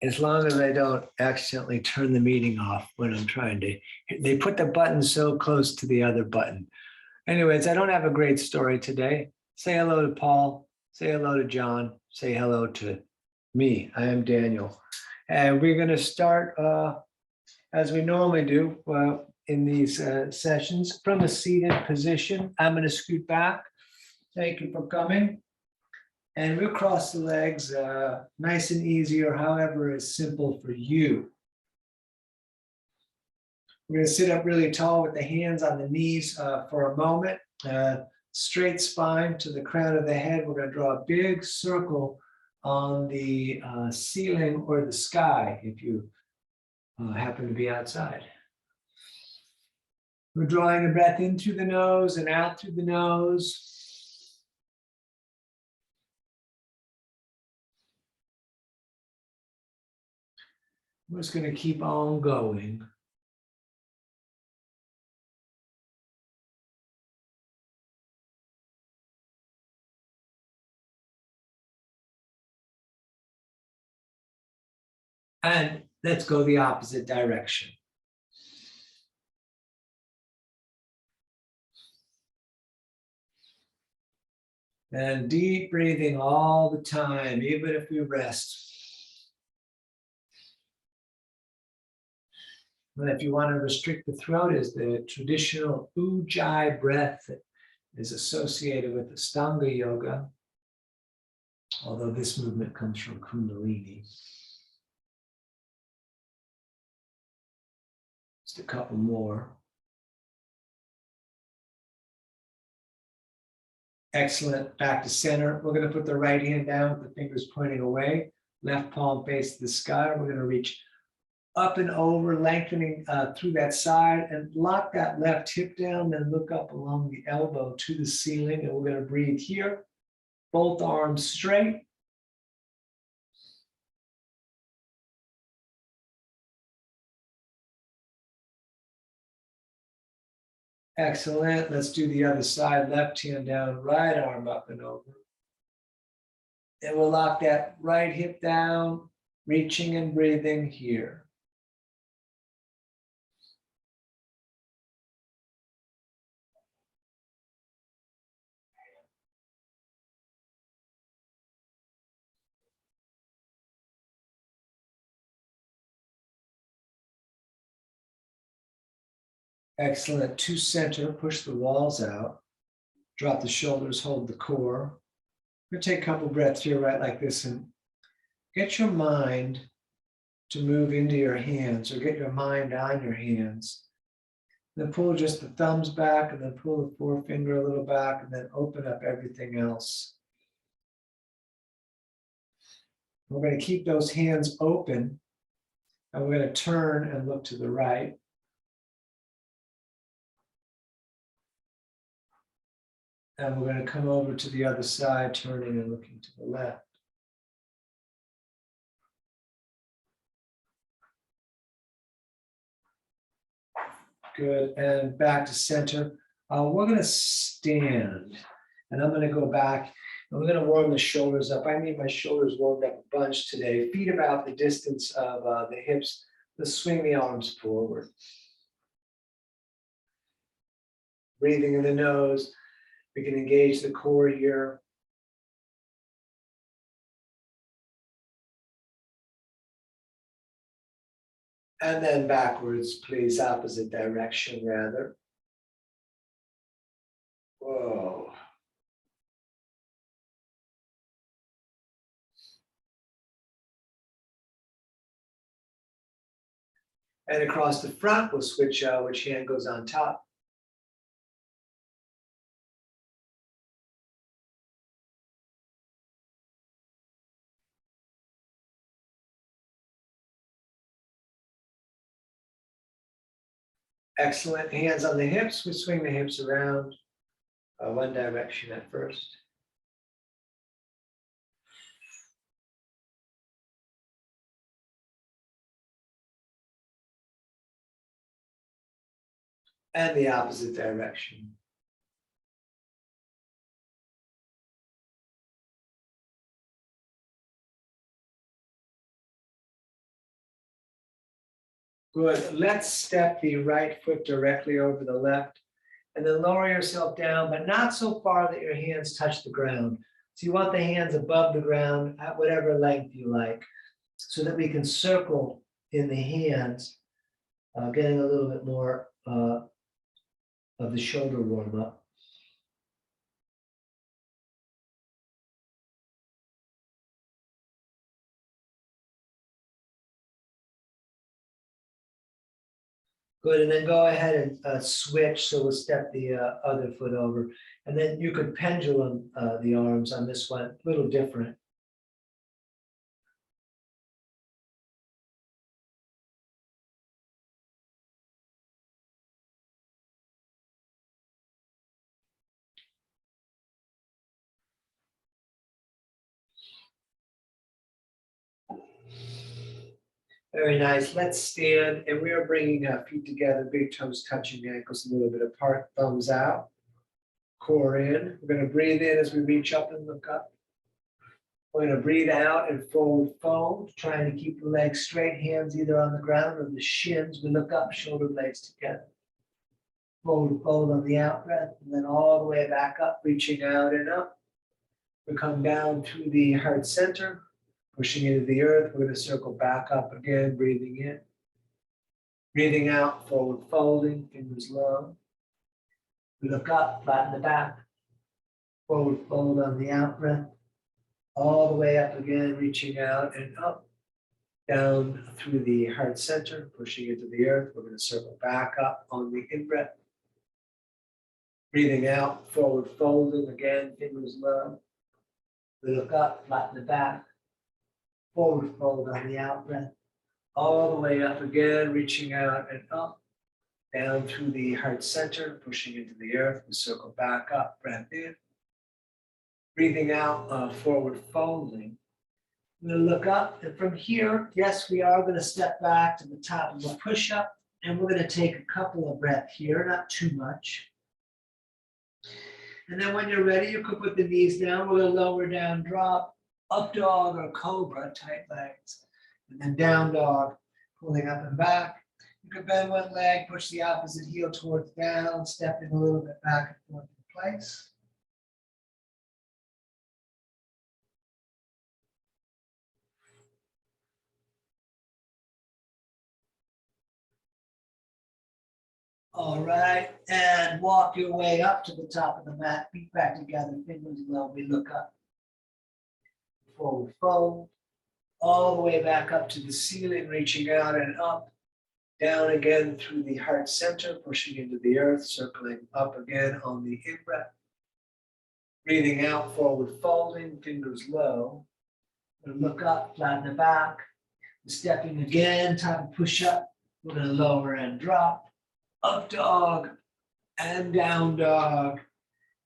as long as I don't accidentally turn the meeting off when I'm trying to, they put the button so close to the other button. Anyways, I don't have a great story today. Say hello to Paul, say hello to John, say hello to me. I am Daniel. And we're going to start as we normally do in these sessions from a seated position. I'm going to scoot back. Thank you for coming. And we'll cross the legs nice and easy, or however is simple for you. We're going to sit up really tall with the hands on the knees for a moment. Straight spine to the crown of the head. We're going to draw a big circle on the ceiling or the sky if you happen to be outside. We're drawing a breath in through the nose and out through the nose. We're just going to keep on going. And let's go the opposite direction. And deep breathing all the time, even if we rest. And if you want to restrict the throat, is the traditional Ujjayi breath that is associated with Ashtanga yoga, although this movement comes from Kundalini. Just a couple more. Excellent. Back to center. We're going to put the right hand down with the fingers pointing away. Left palm face the sky. We're going to reach up and over, lengthening through that side, and lock that left hip down, then look up along the elbow to the ceiling. And we're going to breathe here. Both arms straight. Excellent. Let's do the other side. Left hand down, right arm up and over. And we'll lock that right hip down, reaching and breathing here. Excellent. To center, push the walls out. Drop the shoulders, hold the core. We're going to take a couple breaths here, right like this, and get your mind to move into your hands, or get your mind on your hands. Then pull just the thumbs back, and then pull the forefinger a little back, and then open up everything else. We're going to keep those hands open, and we're going to turn and look to the right. And we're going to come over to the other side, turning and looking to the left. Good, and back to center. We're going to stand, and I'm going to go back, and we're going to warm the shoulders up. I need my shoulders warmed up a bunch today. Feet about the distance of the hips. Let's swing the arms forward. Breathing in the nose. We can engage the core here. And then backwards, please, opposite direction rather. Whoa. And across the front, we'll switch which hand goes on top. Excellent. Hands on the hips. We swing the hips around one direction at first. And the opposite direction. Good. Let's step the right foot directly over the left and then lower yourself down, but not so far that your hands touch the ground. So you want the hands above the ground at whatever length you like, so that we can circle in the hands, getting a little bit more of the shoulder warm up. Good, and then go ahead and switch, so we'll step the other foot over. And then you could pendulum the arms on this one, a little different. Very nice. Let's stand, and we are bringing feet together, big toes touching, ankles a little bit apart, thumbs out, core in. We're going to breathe in as we reach up and look up. We're going to breathe out and forward fold, trying to keep the legs straight, hands either on the ground or the shins. We look up, shoulder blades together. Forward fold on the out breath, and then all the way back up, reaching out and up. We come down through the heart center, pushing into the earth. We're going to circle back up again, breathing in. Breathing out, forward folding, fingers low. We look up, flatten the back. Forward fold on the out breath. All the way up again, reaching out and up. Down through the heart center, pushing into the earth. We're going to circle back up on the in breath. Breathing out, forward folding again, fingers low. We look up, flatten the back. Forward fold on the out breath. All the way up again, reaching out and up. Down through the heart center, pushing into the earth. We circle back up, breath in. Breathing out, forward folding. I'm going to look up, and from here, yes, we are going to step back to the top of a push-up, and we're going to take a couple of breaths here, not too much. And then when you're ready, you can put the knees down. We're going to lower down, drop, up dog or cobra, tight legs, and then down dog, pulling up and back. You can bend one leg, push the opposite heel towards down, stepping a little bit back and forth in place. All right, and walk your way up to the top of the mat, feet back together, fingers low, we look up. Forward fold, all the way back up to the ceiling, reaching out and up. Down again through the heart center, pushing into the earth, circling up again on the in-breath. Breathing out, forward folding, fingers low. We'll look up, flatten the back. Stepping again, time to push up. We're going to lower and drop. Up dog and down dog.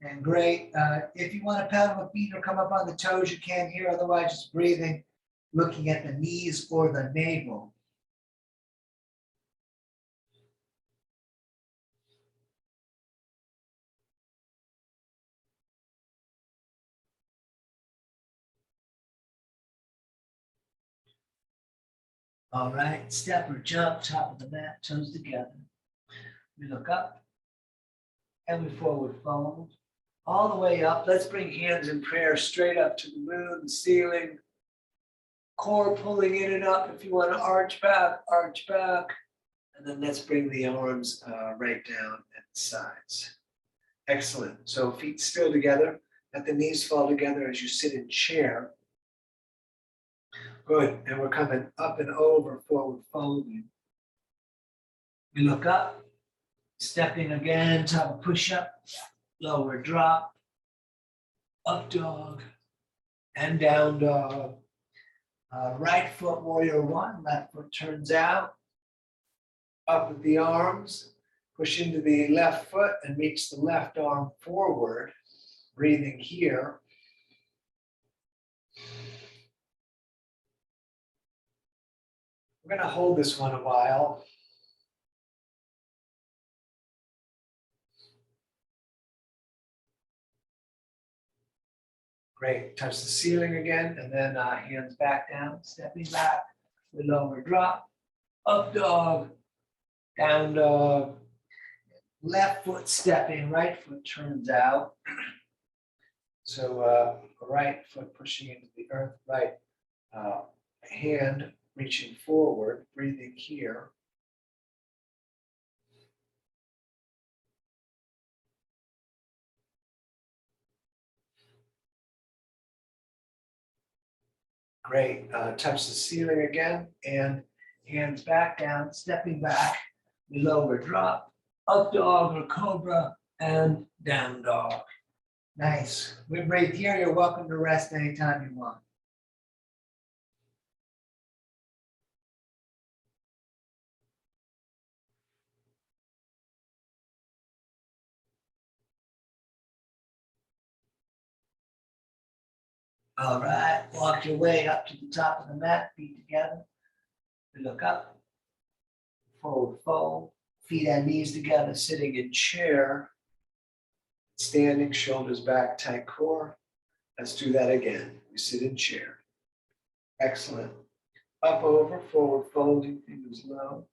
And great. If you want to pedal the feet or come up on the toes, you can here. Otherwise, just breathing, looking at the knees or the navel. All right, step or jump, top of the mat, toes together. We look up and we forward fold. All the way up, let's bring hands in prayer straight up to the moon, the ceiling. Core pulling in and up. If you want to arch back. And then let's bring the arms right down at the sides. Excellent. So feet still together. Let the knees fall together as you sit in chair. Good. And we're coming up and over, forward folding. We look up, stepping again, top of push up, lower drop, up dog, and down dog. Right foot warrior one, left foot turns out. Up with the arms, push into the left foot and reach the left arm forward. Breathing here. We're going to hold this one a while. Great. Touch the ceiling again, and then hands back down, stepping back. We lower drop, up dog, down dog. Left foot stepping, right foot turns out. So right foot pushing into the earth, right hand reaching forward, breathing here. Great. Touch the ceiling again and hands back down, stepping back. We lower drop, up dog or cobra, and down dog. Nice. We breathe here. You're welcome to rest anytime you want. All right. Walk your way up to the top of the mat, feet together. We look up, forward fold, feet and knees together, sitting in chair. Standing, shoulders back, tight core. Let's do that again. We sit in chair. Excellent. Up, over, forward, folding, fingers low.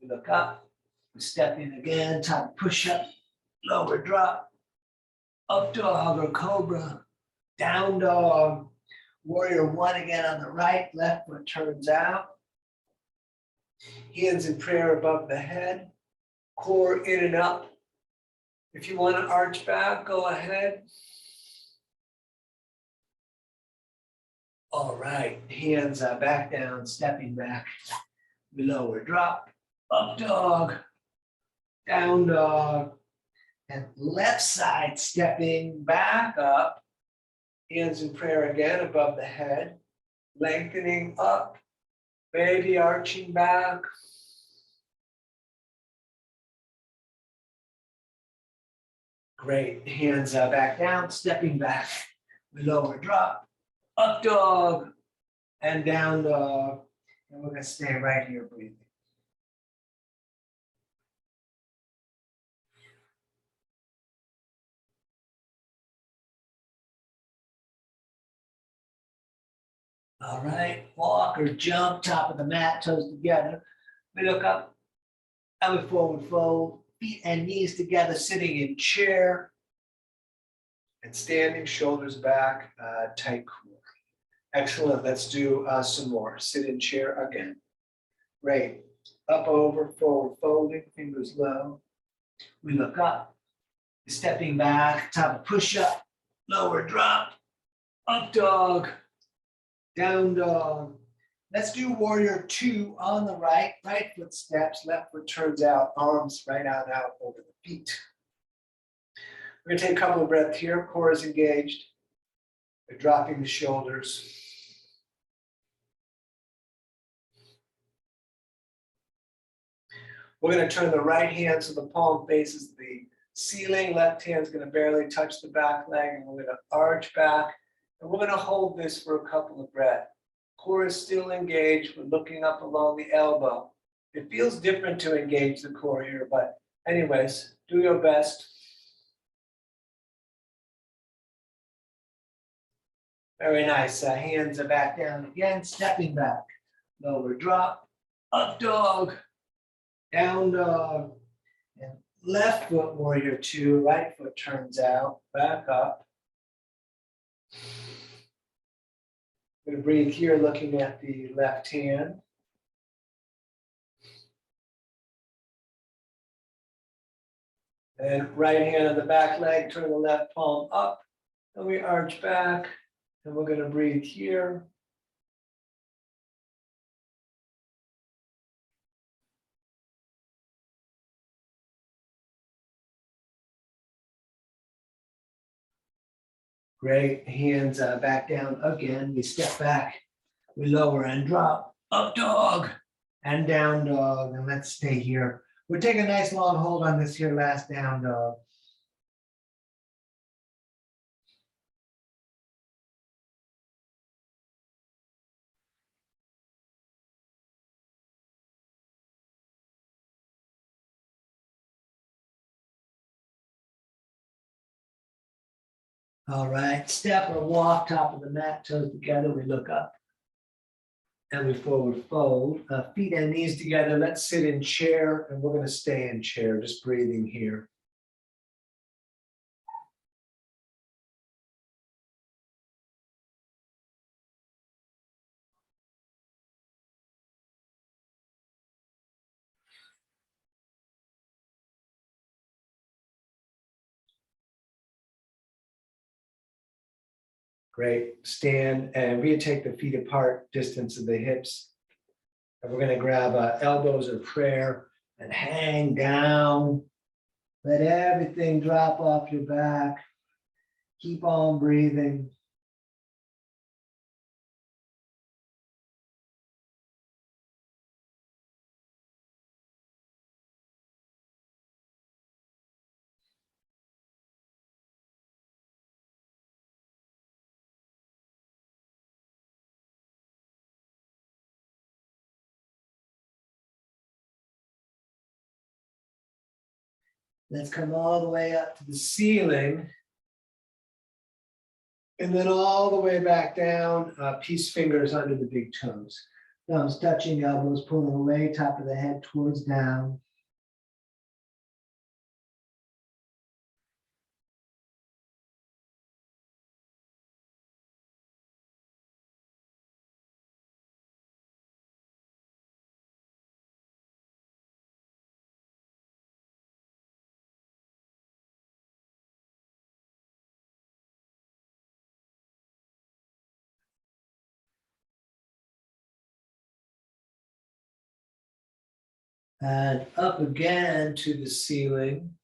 We look up. We step in again. Top push up, lower drop. Up dog or cobra. Down dog. Warrior one again on the right. Left foot turns out. Hands in prayer above the head. Core in and up. If you want to arch back, go ahead. All right, hands back down, stepping back. We lower drop, up dog, down dog, and left side stepping back up. Hands in prayer again above the head, lengthening up, maybe arching back. Great, hands back down, stepping back. We lower drop, up dog, and down dog. And we're gonna stay right here breathing. All right, walk or jump, top of the mat, toes together. We look up, and we forward fold, feet and knees together, sitting in chair. And standing, shoulders back, tight core. Excellent, let's do some more. Sit in chair again. Great, up, over, forward folding, fingers low. We look up, stepping back, top of push up, lower drop, up dog, down dog. Let's do warrior two on the right. Right foot steps, left foot turns out, arms right on out over the feet. We're gonna take a couple of breaths here. Core is engaged. We're dropping the shoulders. We're gonna turn the right hand so the palm faces the ceiling. Left hand's gonna barely touch the back leg, and we're gonna arch back. And we're gonna hold this for a couple of breaths. Core is still engaged. We're looking up along the elbow. It feels different to engage the core here, but anyways, do your best. Very nice. Hands are back down again, stepping back. Lower drop, up dog, down dog, and left foot warrior two, right foot turns out, back up. I'm going to breathe here, looking at the left hand. And right hand on the back leg, turn the left palm up, and we arch back. And we're going to breathe here. Great, hands back down again. We step back, we lower and drop, up dog, and down dog. And let's stay here. We'll take a nice long hold on this here last down dog. All right, step or walk, top of the mat, toes together, we look up. And we forward fold, feet and knees together. Let's sit in chair, and we're going to stay in chair, just breathing here. Great. Stand and retake the feet apart, distance of the hips. And we're going to grab elbows or prayer and hang down. Let everything drop off your back. Keep on breathing. Let's come all the way up to the ceiling. And then all the way back down, peace fingers under the big toes. Thumbs touching, elbows pulling away, top of the head towards down. And up again to the ceiling.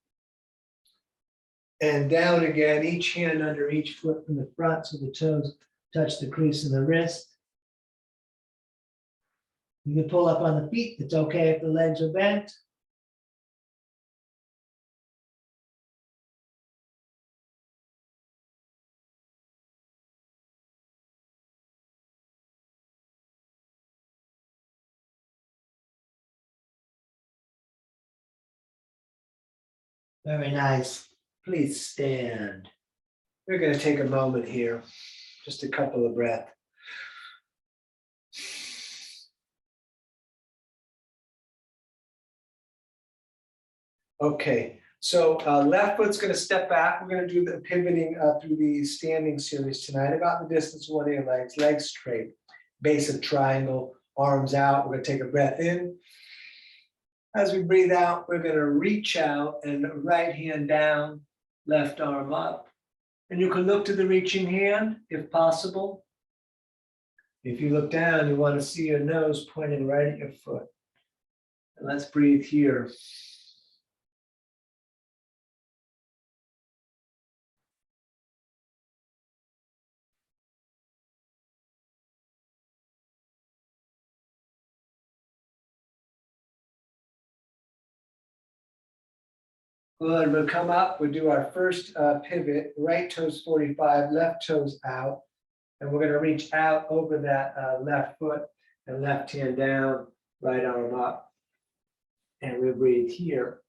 And down again, each hand under each foot from the front so the toes touch the crease in the wrist. You can pull up on the feet. It's okay if the legs are bent. Very nice. Please stand. We're going to take a moment here, just a couple of breaths. Okay, so left foot's going to step back. We're going to do the pivoting through the standing series tonight, about the distance of one of your legs, legs straight, base of triangle, arms out. We're going to take a breath in. As we breathe out, we're going to reach out and right hand down, left arm up. And you can look to the reaching hand if possible. If you look down, you want to see your nose pointing right at your foot. And let's breathe here. Good, we'll come up, we'll do our first pivot, right toes 45, left toes out. And we're gonna reach out over that left foot and left hand down, right arm up. And we'll breathe here.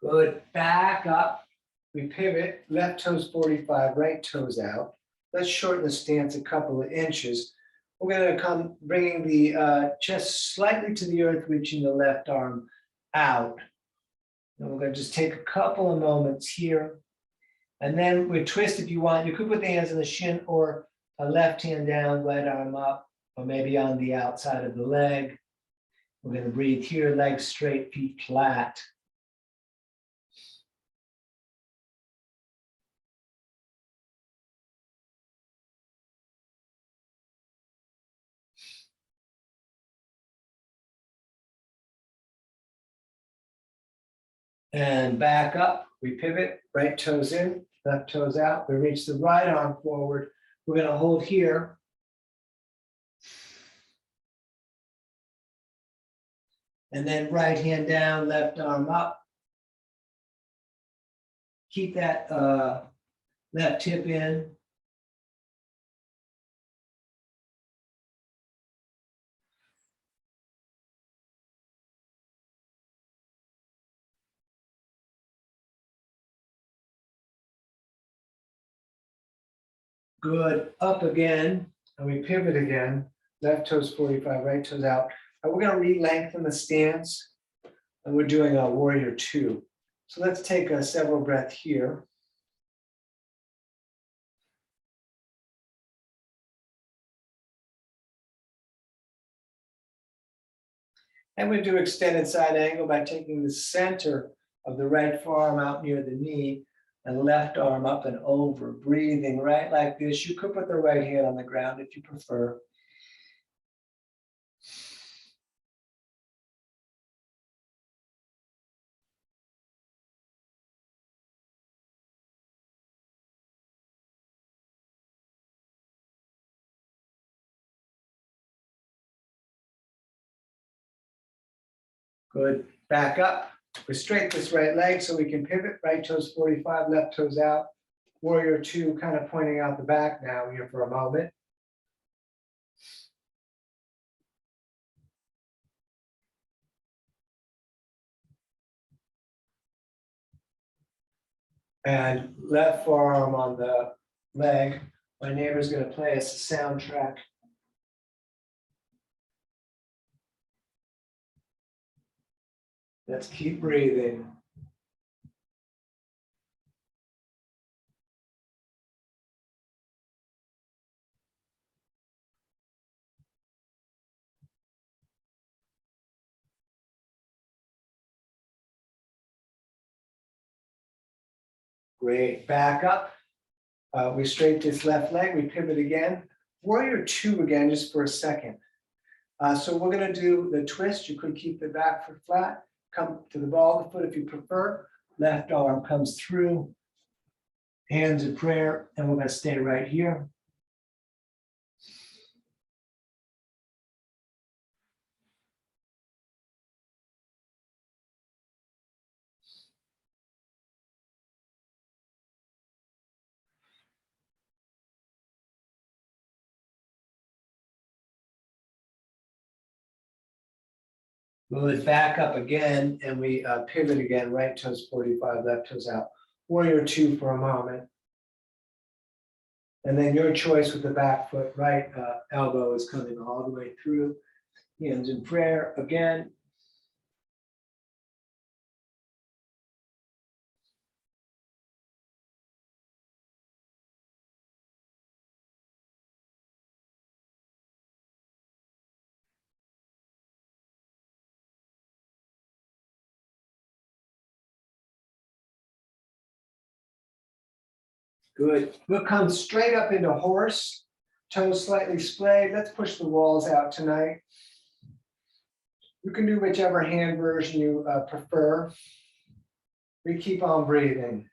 Good, back up. We pivot, left toes 45, right toes out. Let's shorten the stance a couple of inches. We're going to come bringing the chest slightly to the earth, reaching the left arm out. And we're going to just take a couple of moments here. And then we twist if you want. You could put the hands on the shin or a left hand down, right arm up, or maybe on the outside of the leg. We're going to breathe here, legs straight, feet flat. And back up, we pivot, right toes in, left toes out. We reach the right arm forward. We're going to hold here. And then right hand down, left arm up. Keep that left hip in. Good, up again, and we pivot again. Left toes 45, right toes out. And we're gonna re-lengthen the stance, and we're doing a warrior two. So let's take several breaths here. And we do extended side angle by taking the center of the right forearm out near the knee and left arm up and over, breathing right like this. You could put the right hand on the ground if you prefer. Good, back up. We straighten this right leg so we can pivot, right toes 45, left toes out. Warrior two, kind of pointing out the back now here for a moment. And left forearm on the leg. My neighbor's gonna play us a soundtrack. Let's keep breathing. Great, back up. We straighten this left leg, we pivot again. Warrior two again, just for a second. So we're gonna do the twist. You could keep the back foot flat, come to the ball of the foot if you prefer. Left arm comes through, hands in prayer, and we're gonna stay right here. Good, back up again, and we pivot again, right toes 45, left toes out. Warrior two for a moment. And then your choice with the back foot, right elbow is coming all the way through. Hands in prayer again. Good. We'll come straight up into horse, toes slightly splayed. Let's push the walls out tonight. You can do whichever hand version you prefer. We keep on breathing.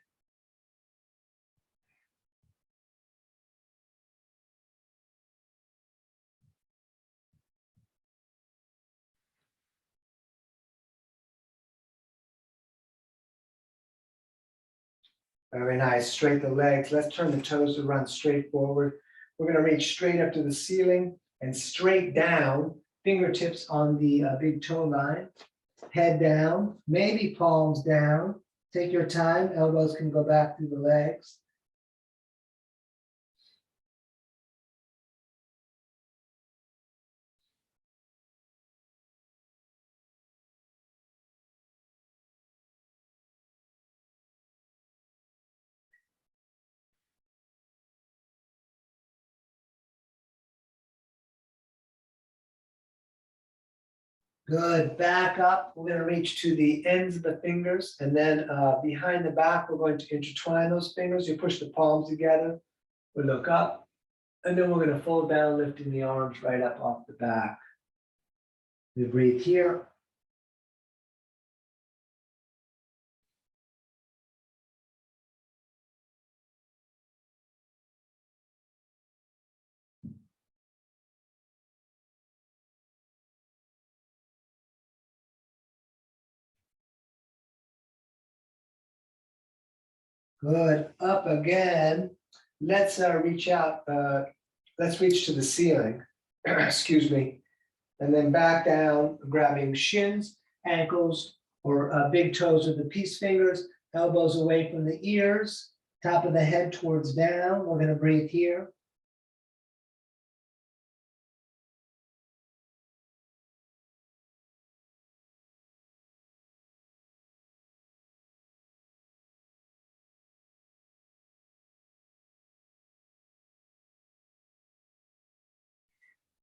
Very nice. Straight the legs. Let's turn the toes to run straight forward. We're going to reach straight up to the ceiling and straight down. Fingertips on the big toe line. Head down, maybe palms down. Take your time. Elbows can go back through the legs. Good, back up. We're going to reach to the ends of the fingers, and then behind the back, we're going to intertwine those fingers. You push the palms together. We look up, and then we're going to fold down, lifting the arms right up off the back. We breathe here. Good. Up again. Let's reach out. Let's reach to the ceiling. Excuse me. And then back down, grabbing shins, ankles, or big toes with the peace fingers, elbows away from the ears, top of the head towards down. We're going to breathe here.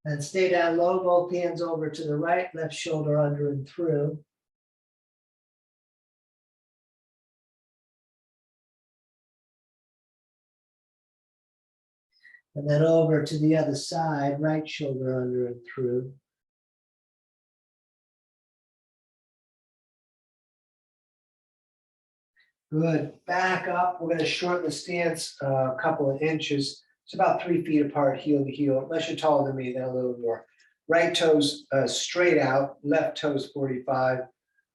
And stay down low, both hands over to the right, left shoulder under and through. And then over to the other side, right shoulder under and through. Good. Back up. We're going to shorten the stance a couple of inches. It's about 3 feet apart, heel to heel. Unless you're taller than me, then a little more. Right toes straight out, left toes 45.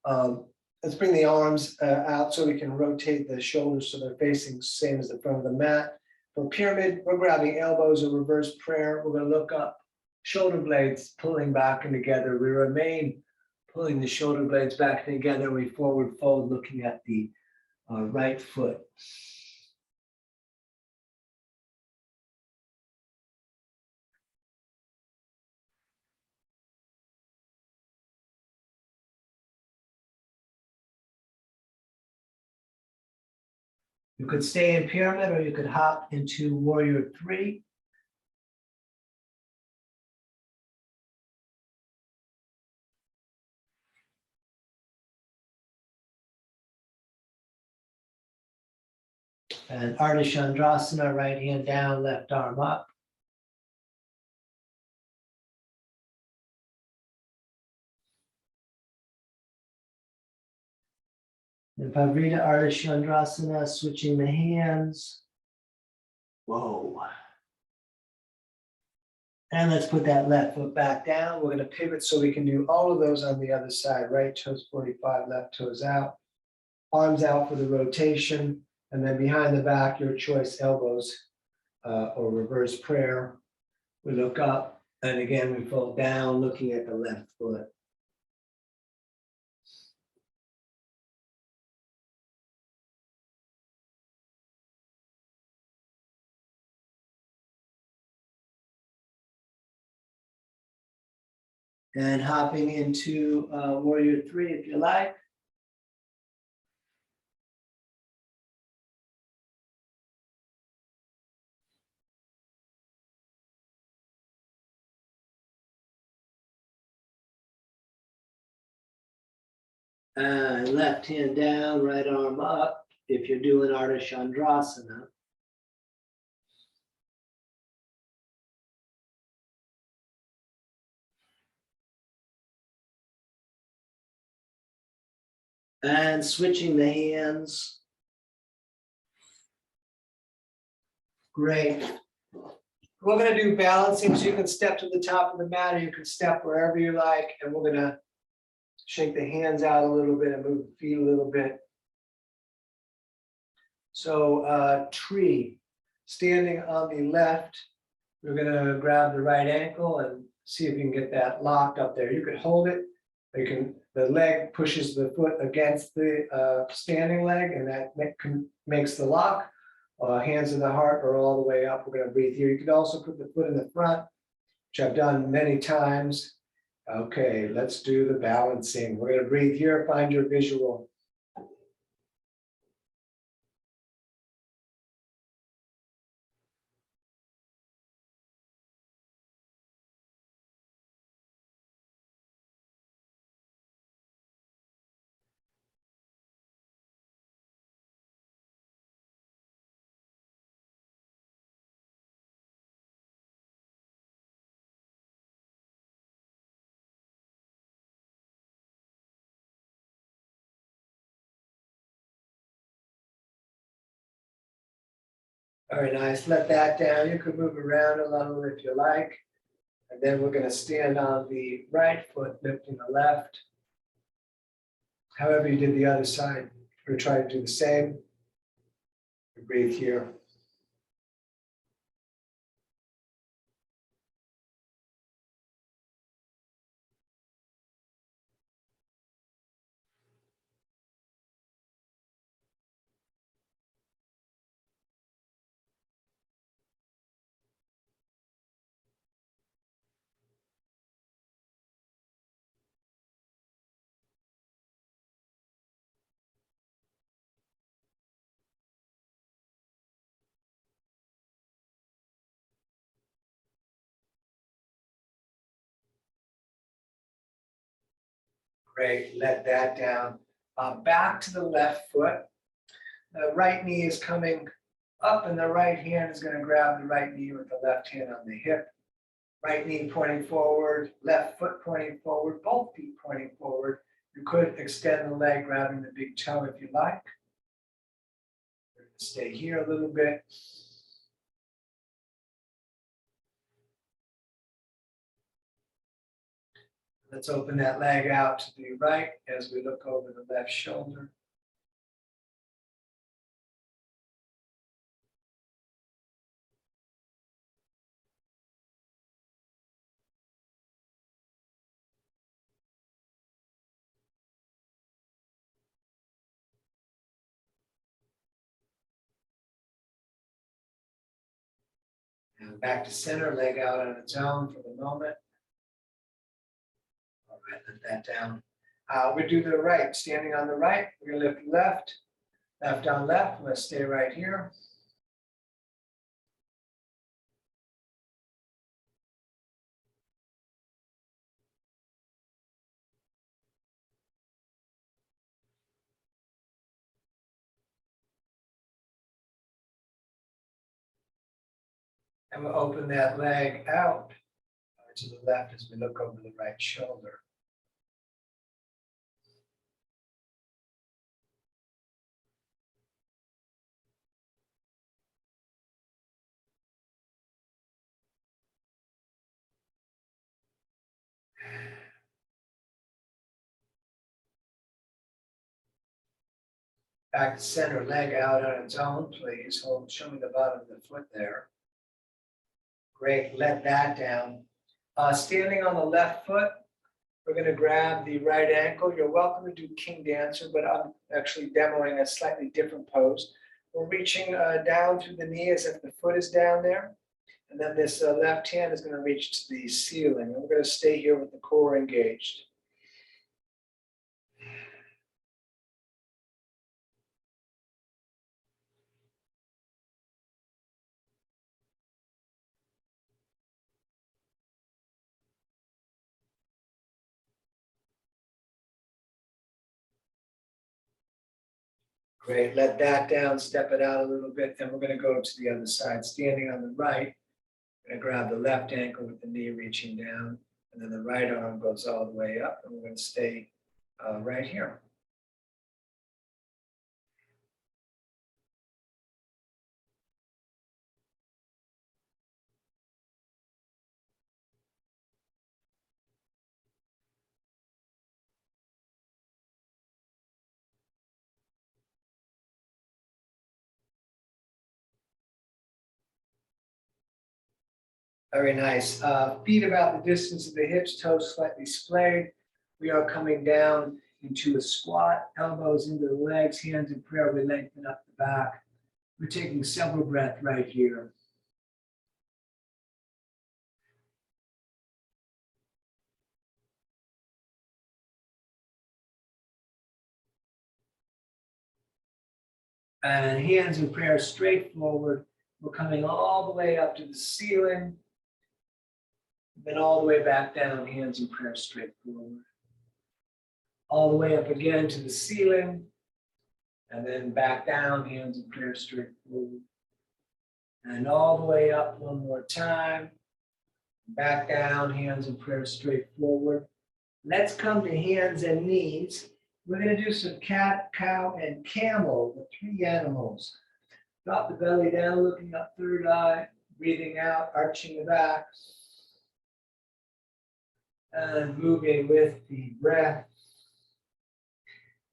Let's bring the arms out so we can rotate the shoulders so they're facing same as the front of the mat. For pyramid, we're grabbing elbows or reverse prayer. We're going to look up, shoulder blades pulling back and together. We remain pulling the shoulder blades back together. We forward fold, looking at the right foot. You could stay in pyramid or you could hop into warrior 3. And Ardha Chandrasana, right hand down, left arm up. And Pavrita Ardha Chandrasana, switching the hands. Whoa. And let's put that left foot back down. We're going to pivot so we can do all of those on the other side. Right toes 45, left toes out. Arms out for the rotation. And then behind the back, your choice, elbows or reverse prayer. We look up, and again, we fold down, looking at the left foot. And hopping into warrior 3, if you like. And left hand down, right arm up, if you're doing Ardha Chandrasana. And switching the hands. Great. We're going to do balancing, so you can step to the top of the mat or you can step wherever you like. And we're going to shake the hands out a little bit and move the feet a little bit. So tree, standing on the left, we're going to grab the right ankle and see if you can get that locked up there. You can hold it. You can, the leg pushes the foot against the standing leg, and that makes the lock. Hands in the heart are all the way up. We're going to breathe here. You could also put the foot in the front, which I've done many times. Okay, let's do the balancing. We're going to breathe here. Find your visual. Very nice. Let that down. You can move around a little if you like. And then we're going to stand on the right foot, lifting the left. However you did the other side, we're trying to do the same. Breathe here. Great, let that down. Back to the left foot. The right knee is coming up and the right hand is going to grab the right knee with the left hand on the hip. Right knee pointing forward, left foot pointing forward, both feet pointing forward. You could extend the leg, grabbing the big toe if you like. We're going to stay here a little bit. Let's open that leg out to the right as we look over the left shoulder. And back to center, leg out on its own for the moment. All right, let that down. We do the right, standing on the right. We're going to lift left, left on left. Let's stay right here. And we'll open that leg out to the left as we look over the right shoulder. Back to center, leg out on its own, please. Hold, show me the bottom of the foot there. Great, let that down. Standing on the left foot, we're going to grab the right ankle. You're welcome to do King Dancer, but I'm actually demoing a slightly different pose. We're reaching down through the knee as if the foot is down there. And then this left hand is going to reach to the ceiling. And we're going to stay here with the core engaged. Great, let that down, step it out a little bit, then we're going to go to the other side. Standing on the right, I'm going to grab the left ankle with the knee reaching down, and then the right arm goes all the way up, and we're going to stay right here. Very nice. Feet about the distance of the hips, toes slightly splayed. We are coming down into a squat, elbows into the legs, hands in prayer. We lengthen up the back. We're taking several breaths right here. And hands in prayer straight forward. We're coming all the way up to the ceiling. Then all the way back down, hands in prayer straight forward. All the way up again to the ceiling. And then back down, hands in prayer straight forward. And all the way up one more time. Back down, hands in prayer straight forward. Let's come to hands and knees. We're going to do some cat, cow, and camel, the three animals. Drop the belly down, looking up third eye, breathing out, arching the back. And moving with the breath.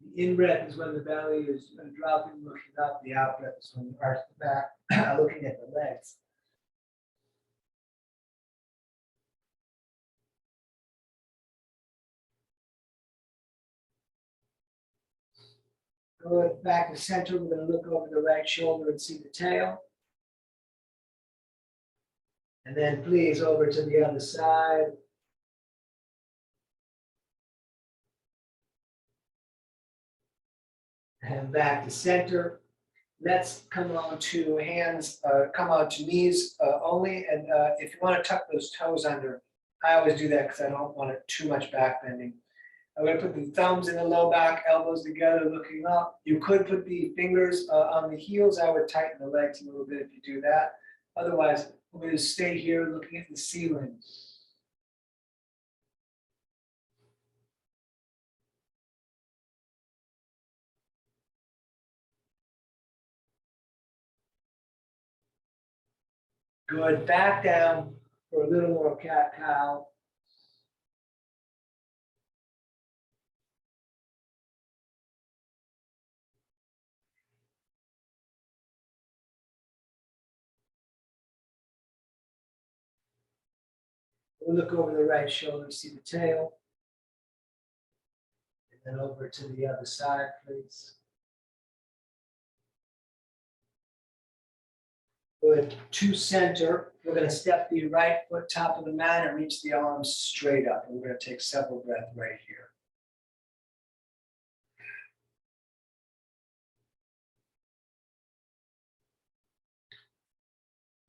The in-breath is when the belly is dropping, looking up. The out-breath is when you arch the back, looking at the legs. Good. Back to center. We're going to look over the right shoulder and see the tail. And then please over to the other side. And back to center. Let's come on to hands, come on to knees only. And if you want to tuck those toes under, I always do that because I don't want it too much back bending. I'm going to put the thumbs in the low back, elbows together, looking up. You could put the fingers on the heels. I would tighten the legs a little bit if you do that. Otherwise, we're going to stay here looking at the ceiling. Good. Back down for a little more cat-cow. We'll look over the right shoulder, see the tail. And then over to the other side, please. Good. To center, we're going to step the right foot top of the mat and reach the arms straight up. And we're going to take several breaths right here.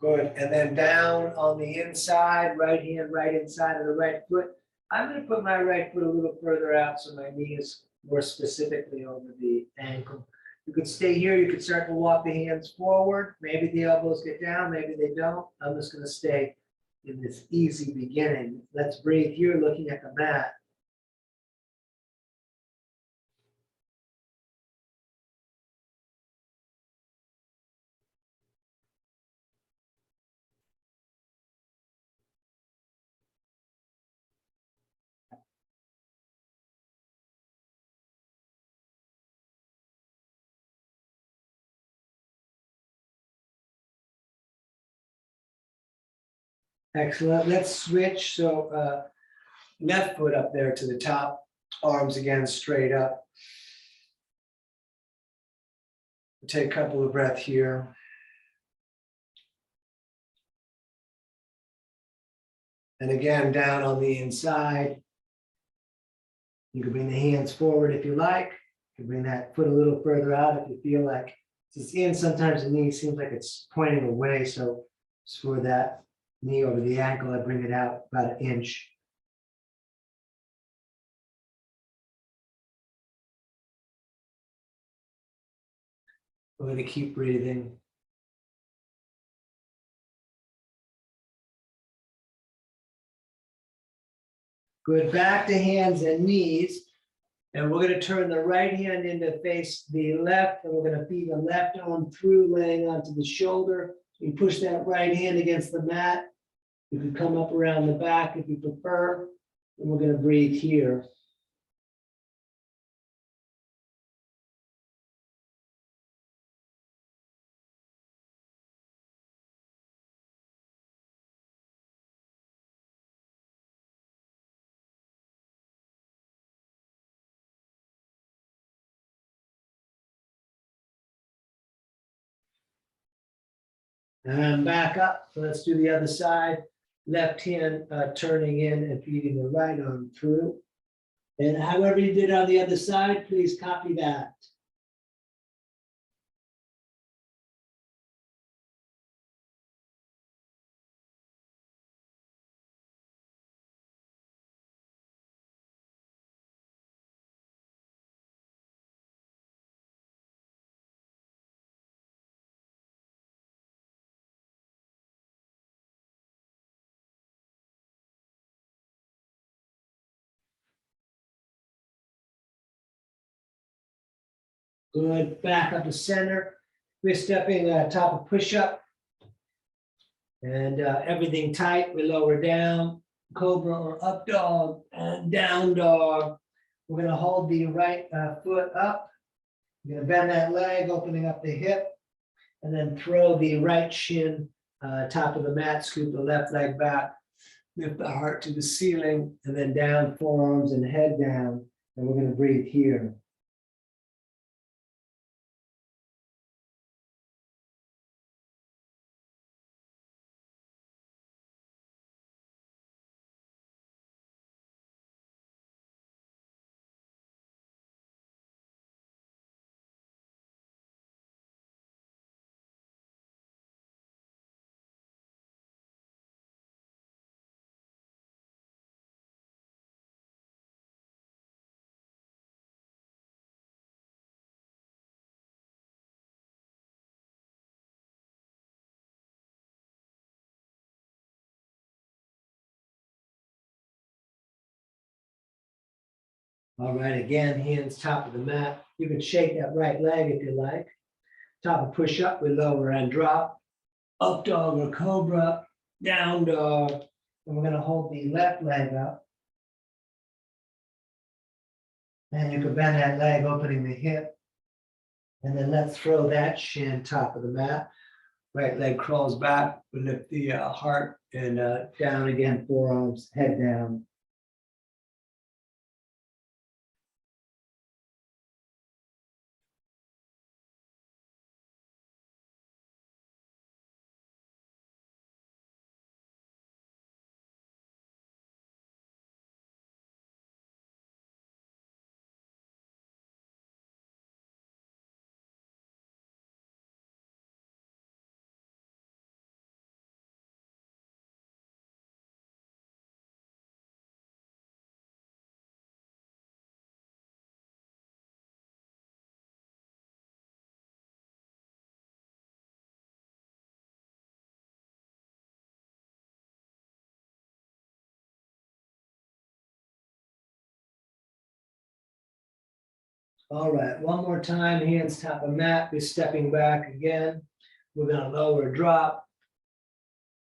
Good. And then down on the inside, right hand, right inside of the right foot. I'm going to put my right foot a little further out so my knee is more specifically over the ankle. You could stay here. You could start to walk the hands forward. Maybe the elbows get down. Maybe they don't. I'm just going to stay in this easy beginning. Let's breathe here, looking at the mat. Excellent. Let's switch. So left foot up there to the top, arms again straight up. Take a couple of breaths here. And again, down on the inside. You can bring the hands forward if you like. You can bring that foot a little further out if you feel like it's in. Sometimes the knee seems like it's pointing away. So it's for that knee over the ankle, I bring it out about 1 inch. We're going to keep breathing. Good. Back to hands and knees. And we're going to turn the right hand in to face the left. And we're going to feed the left arm through, laying onto the shoulder. You push that right hand against the mat. You can come up around the back if you prefer. And we're going to breathe here. And back up. So let's do the other side. Left hand turning in and feeding the right arm through. And however you did on the other side, please copy that. Good. Back up to center. We're stepping top of push-up. And everything tight. We lower down. Cobra or up dog and down dog. We're gonna hold the right foot up. You're gonna bend that leg, opening up the hip, and then throw the right shin top of the mat, scoop the left leg back, lift the heart to the ceiling, and then down, forearms and head down. And we're gonna breathe here. All right, again, hands top of the mat. You can shake that right leg if you like. Top of push up, we lower and drop. Up dog or cobra, down dog. And we're gonna hold the left leg up. And you can bend that leg, opening the hip. And then let's throw that shin top of the mat. Right leg crawls back, we lift the heart and down again, forearms, head down. All right, one more time, hands top of mat, we're stepping back again. We're gonna lower drop,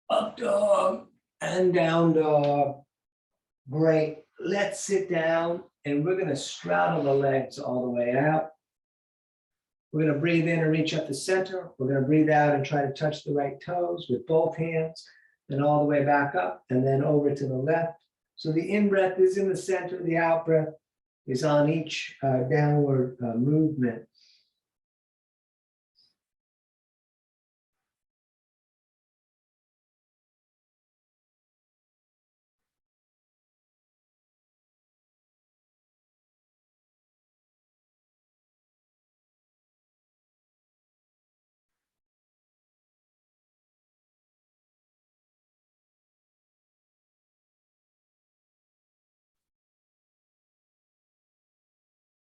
up dog and down dog. Great, let's sit down and we're gonna straddle the legs all the way out. We're gonna breathe in and reach up the center. We're gonna breathe out and try to touch the right toes with both hands, then all the way back up and then over to the left. So the in-breath is in the center, the out-breath is on each downward movement.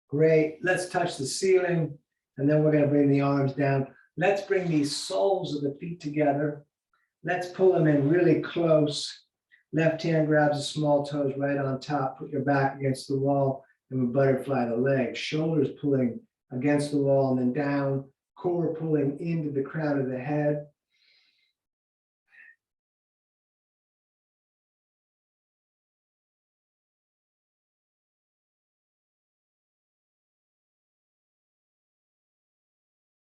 Great, let's touch the ceiling and then we're gonna bring the arms down. Let's bring these soles of the feet together. Let's pull them in really close. Left hand grabs the small toes right on top, put your back against the wall and we butterfly the legs. Shoulders pulling against the wall and then down, core pulling into the crown of the head.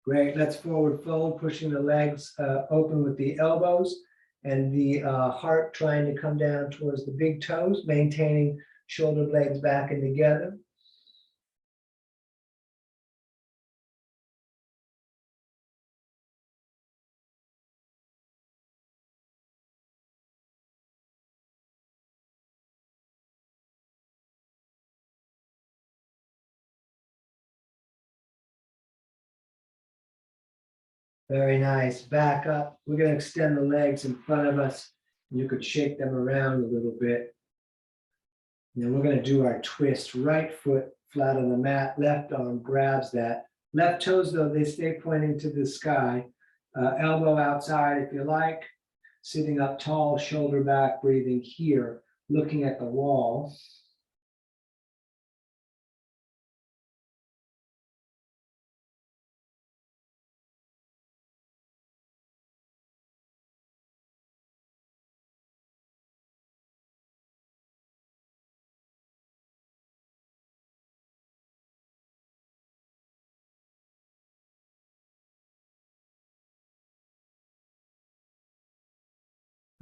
Great, let's forward fold, pushing the legs open with the elbows and the heart trying to come down towards the big toes, maintaining shoulder blades back and together. Very nice, back up. We're gonna extend the legs in front of us. You could shake them around a little bit. And then we're gonna do our twist. Right foot flat on the mat, left arm grabs that. Left toes though, they stay pointing to the sky. Elbow outside if you like. Sitting up tall, shoulder back, breathing here, looking at the wall.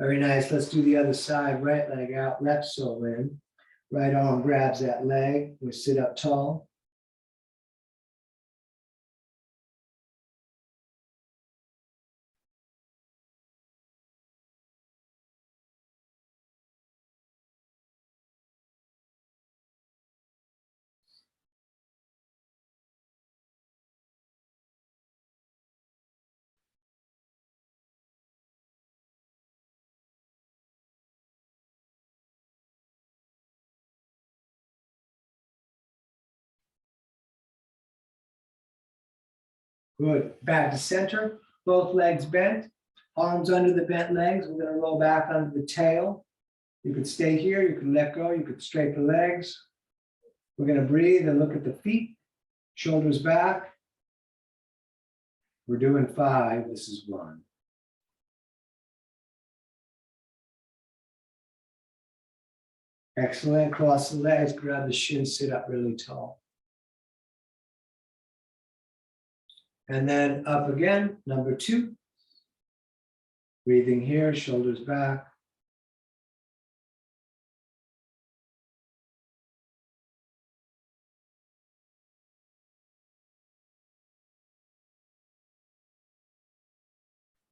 Very nice. Let's do the other side. Right leg out, left sole in. Right arm grabs that leg. We sit up tall. Good. Back to center. Both legs bent. Arms under the bent legs. We're going to roll back under the tail. You could stay here. You could let go. You could straight the legs. We're going to breathe and look at the feet. Shoulders back. We're doing 5. This is 1. Excellent. Cross the legs. Grab the shins. Sit up really tall. And then up again. Number 2. Breathing here. Shoulders back.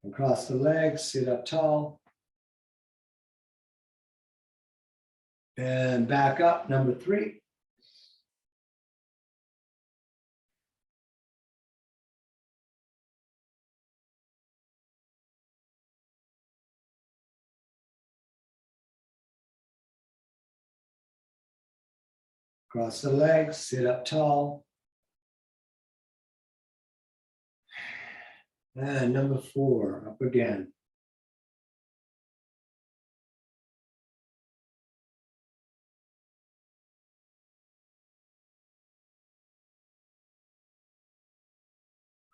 Across the legs, sit up tall. And back up, number 3. Cross the legs, sit up tall. And number 4, up again.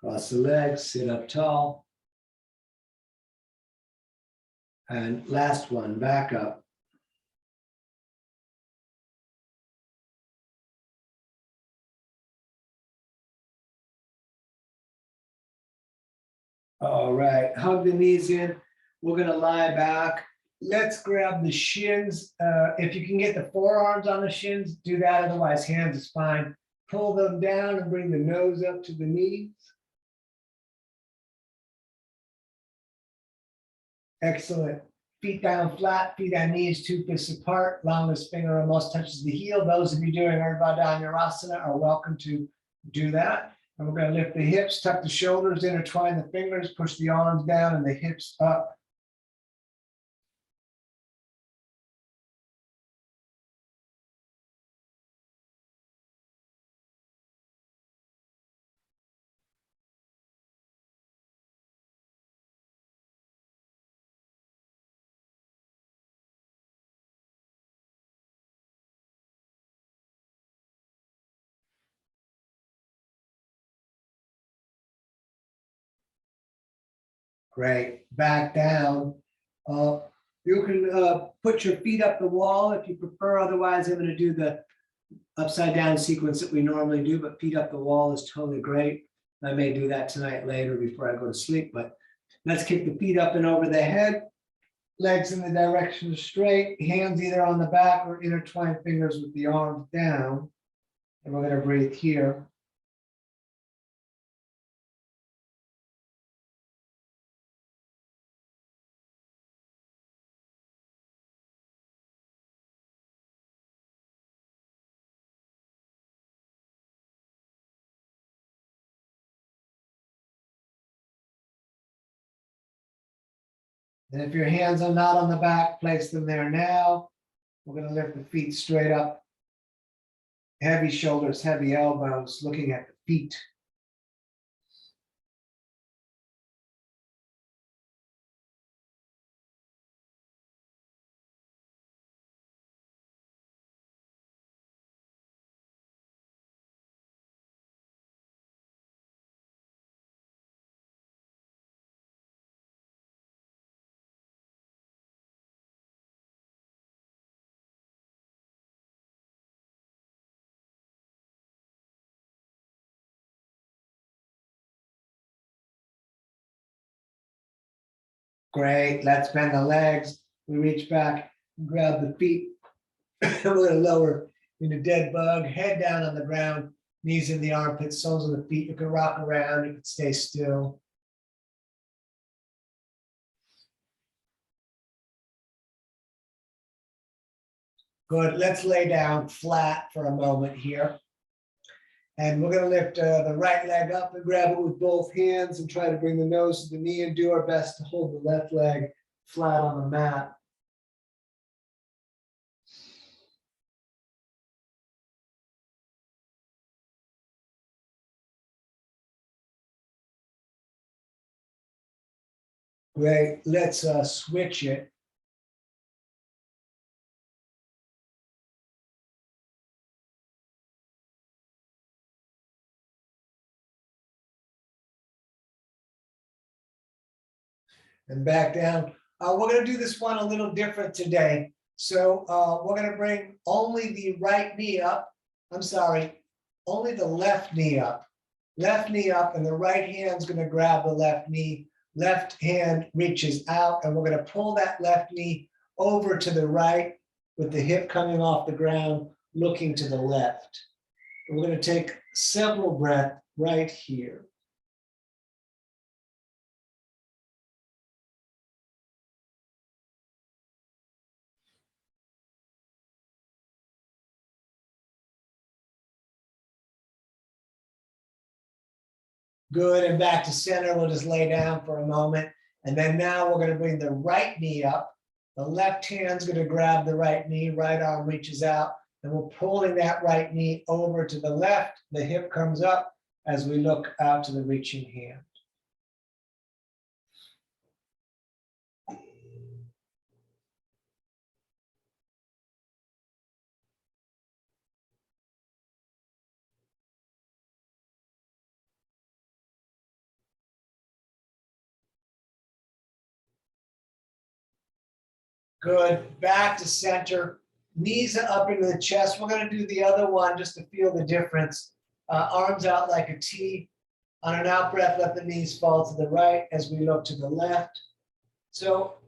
Cross the legs, sit up tall. And last one, back up. All right, hug the knees in. We're gonna lie back. Let's grab the shins. If you can get the forearms on the shins, do that. Otherwise, hands is fine. Pull them down and bring the nose up to the knees. Excellent. Feet down flat, feet on knees, 2 fists apart. Longest finger almost touches the heel. Those of you doing Urdhva Dhanurasana are welcome to do that. And we're going to lift the hips, tuck the shoulders, intertwine the fingers, push the arms down and the hips up. Great. Back down. You can put your feet up the wall if you prefer. Otherwise, I'm going to do the upside down sequence that we normally do, but feet up the wall is totally great. I may do that tonight later before I go to sleep, but let's kick the feet up and over the head. Legs in the direction straight, hands either on the back or intertwine fingers with the arms down. And we're going to breathe here. And if your hands are not on the back, place them there now. We're going to lift the feet straight up. Heavy shoulders, heavy elbows, looking at the feet. Great. Let's bend the legs. We reach back, grab the feet. We're going to lower into dead bug, head down on the ground, knees in the armpits, soles of the feet. You can rock around. You can stay still. Good. Let's lay down flat for a moment here. And we're going to lift the right leg up and grab it with both hands and try to bring the nose to the knee and do our best to hold the left leg flat on the mat. Great. Let's switch it. And back down. We're going to do this one a little different today. So we're going to bring only the right knee up. I'm sorry, only the left knee up. Left knee up, and the right hand's going to grab the left knee. Left hand reaches out, and we're going to pull that left knee over to the right with the hip coming off the ground, looking to the left. And we're going to take several breaths right here. Good, and back to center. We'll just lay down for a moment. And then now we're going to bring the right knee up. The left hand's going to grab the right knee, right arm reaches out, and we're pulling that right knee over to the left. The hip comes up as we look out to the reaching hand. Good, back to center. Knees up into the chest. We're going to do the other one just to feel the difference. Arms out like a T. On an out breath, let the knees fall to the right as we look to the left. So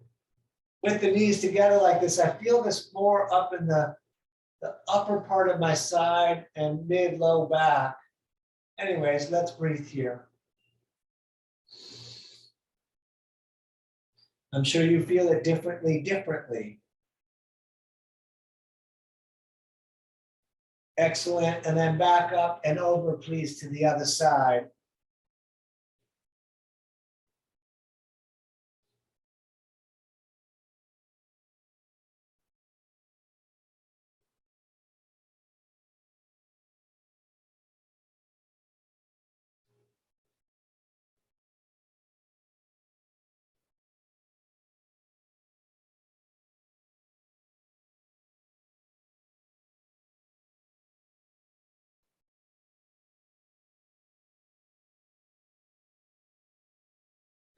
with the knees together like this, I feel this more up in the upper part of my side and mid-low back. Anyways, let's breathe here. I'm sure you feel it differently. Excellent. And then back up and over, please, to the other side.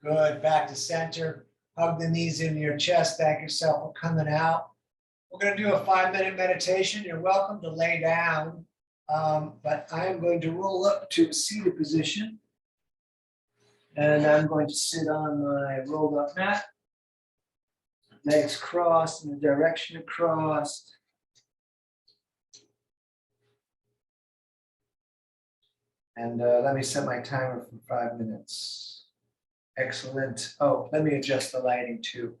Good, back to center. Hug the knees into your chest. Thank yourself for coming out. We're going to do a 5-minute meditation. You're welcome to lay down, but I am going to roll up to a seated position. And I'm going to sit on my rolled up mat. Legs crossed in the direction of crossed. And let me set my timer for 5 minutes. Excellent. Oh, let me adjust the lighting too.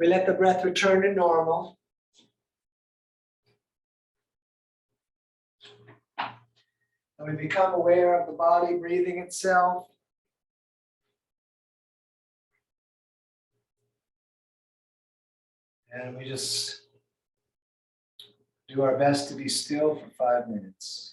We let the breath return to normal. And we become aware of the body breathing itself. And we just do our best to be still for 5 minutes.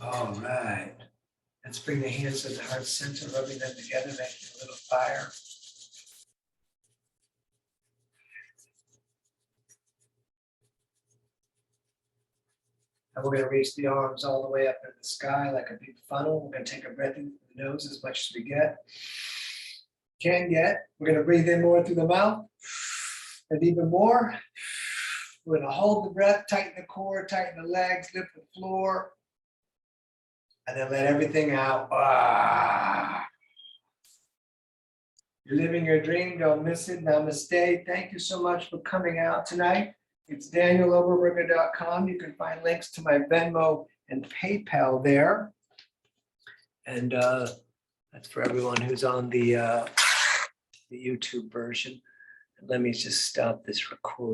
All right. Let's bring the hands to the heart center, rubbing them together, making a little fire. And we're going to reach the arms all the way up in the sky like a big funnel. We're going to take a breath in through the nose as much as we can get. We're going to breathe in more through the mouth and even more. We're going to hold the breath, tighten the core, tighten the legs, lift the floor, and then let everything out. Ah. You're living your dream. Don't miss it. Namaste. Thank you so much for coming out tonight. It's danieloberberger.com. You can find links to my Venmo and PayPal there. And that's for everyone who's on the YouTube version. Let me just stop this recording.